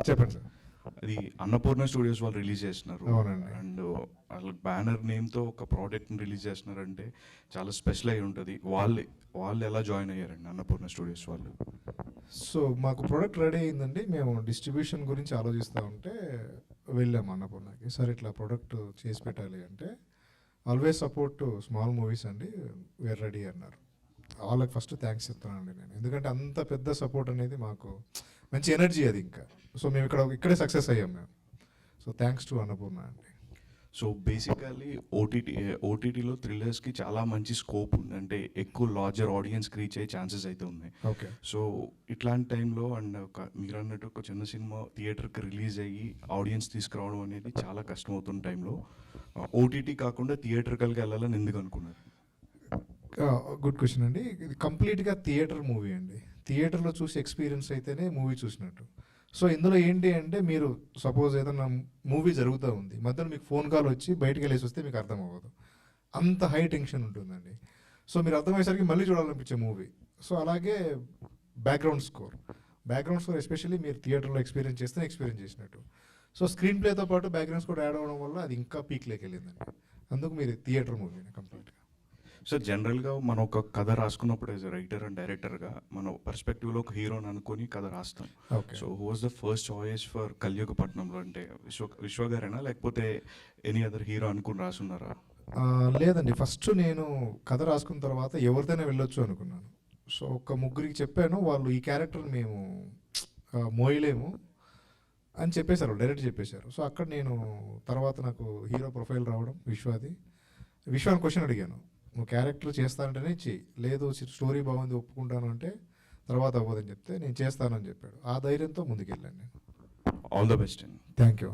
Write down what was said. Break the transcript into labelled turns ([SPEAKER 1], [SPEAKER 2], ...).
[SPEAKER 1] చెప్పండి సార్.
[SPEAKER 2] అది అన్నపూర్ణ స్టూడియోస్ వాళ్ళు రిలీజ్ చేస్తున్నారు.
[SPEAKER 1] అవునండి.
[SPEAKER 2] అండ్ వాళ్ళ బ్యానర్ నేమ్తో ఒక ప్రోడక్ట్ని రిలీజ్ చేస్తున్నారంటే చాలా స్పెషల్ అయి ఉంటుంది. వాళ్ళు ఎలా జాయిన్ అయ్యారండి అన్నపూర్ణ స్టూడియోస్ వాళ్ళు?
[SPEAKER 1] సో మాకు ప్రోడక్ట్ రెడీ అయిందండి. మేము డిస్ట్రిబ్యూషన్ గురించి ఆలోచిస్తూ ఉంటే వెళ్ళాము అన్నపూర్ణకి. సార్ ఇట్లా ప్రోడక్ట్ చేసి పెట్టాలి అంటే ఆల్వేస్ సపోర్ట్ స్మాల్ మూవీస్ అండి, వేర్ రెడీ అన్నారు. వాళ్ళకి ఫస్ట్ థ్యాంక్స్ చెప్తానండి నేను, ఎందుకంటే అంత పెద్ద సపోర్ట్ అనేది మాకు మంచి ఎనర్జీ అది. ఇంకా సో మేము ఇక్కడే సక్సెస్ అయ్యాం మేము. సో థ్యాంక్స్ టు అన్నపూర్ణ అండి.
[SPEAKER 2] సో బేసికల్లీ ఓటీటీలో థ్రిల్లర్స్కి చాలా మంచి స్కోప్ ఉంది, అంటే ఎక్కువ లార్జర్ ఆడియన్స్కి రీచ్ అయ్యే ఛాన్సెస్ అయితే ఉన్నాయి.
[SPEAKER 1] ఓకే.
[SPEAKER 2] సో ఇట్లాంటి టైంలో అండ్ మీరు అన్నట్టు ఒక చిన్న సినిమా థియేటర్కి రిలీజ్ అయ్యి ఆడియన్స్ తీసుకురావడం అనేది చాలా కష్టమవుతున్న టైంలో ఓటీటీ కాకుండా థియేటర్కల్గా వెళ్ళాలని ఎందుకు అనుకున్నారు?
[SPEAKER 1] గుడ్ క్వశ్చన్ అండి. ఇది కంప్లీట్గా థియేటర్ మూవీ అండి. థియేటర్లో చూసి ఎక్స్పీరియన్స్ అయితేనే మూవీ చూసినట్టు. సో ఇందులో ఏంటి అంటే, మీరు సపోజ్ ఏదైనా మూవీ జరుగుతూ ఉంది, మధ్యలో మీకు ఫోన్ కాల్ వచ్చి బయటికి వెళ్ళేసి వస్తే మీకు అర్థం అవ్వదు, అంత హై టెన్షన్ ఉంటుందండి. సో మీరు అర్థమయ్యేసరికి మళ్ళీ చూడాలనిపించే మూవీ. సో అలాగే బ్యాక్గ్రౌండ్ స్కోర్ ఎస్పెషల్లీ మీరు థియేటర్లో ఎక్స్పీరియన్స్ చేస్తే ఎక్స్పీరియన్స్ చేసినట్టు. సో స్క్రీన్ ప్లేతో పాటు బ్యాక్గ్రౌండ్ స్కోర్ యాడ్ అవ్వడం వల్ల అది ఇంకా పీక్లోకి వెళ్ళిందండి. అందుకు మీరు థియేటర్ మూవీ కంప్లీట్గా.
[SPEAKER 2] సో జనరల్గా మనం ఒక కథ రాసుకున్నప్పుడు యాజ్ రైటర్ అండ్ డైరెక్టర్గా మన పర్స్పెక్టివ్లో ఒక హీరోని అనుకొని కథ రాస్తాం.
[SPEAKER 1] Okay.
[SPEAKER 2] So who was the first choice for కలియుగపట్నంలో? అంటే విశ్వ గారేనా, లేకపోతే ఎనీ అదర్ హీరో అనుకుని రాసున్నారా?
[SPEAKER 1] లేదండి, ఫస్ట్ నేను కథ రాసుకున్న తర్వాత ఎవరిదైనా వెళ్ళొచ్చు అనుకున్నాను. సో ఒక ముగ్గురికి చెప్పాను, వాళ్ళు ఈ క్యారెక్టర్ మేము మోయలేము అని చెప్పేశారు, డైరెక్ట్ చెప్పేశారు. సో అక్కడ నేను తర్వాత నాకు హీరో ప్రొఫైల్ రావడం విశ్వాన్ని క్వశ్చన్ అడిగాను, నువ్వు క్యారెక్టర్ చేస్తానంటేనే చెయ్యి, లేదు స్టోరీ బాగుంది ఒప్పుకుంటాను అంటే తర్వాత అవ్వదని చెప్తే నేను చేస్తానని చెప్పాడు. ఆ ధైర్యంతో ముందుకెళ్ళాను నేను.
[SPEAKER 2] ఆల్ ద బెస్ట్ అండి.
[SPEAKER 1] Thank you.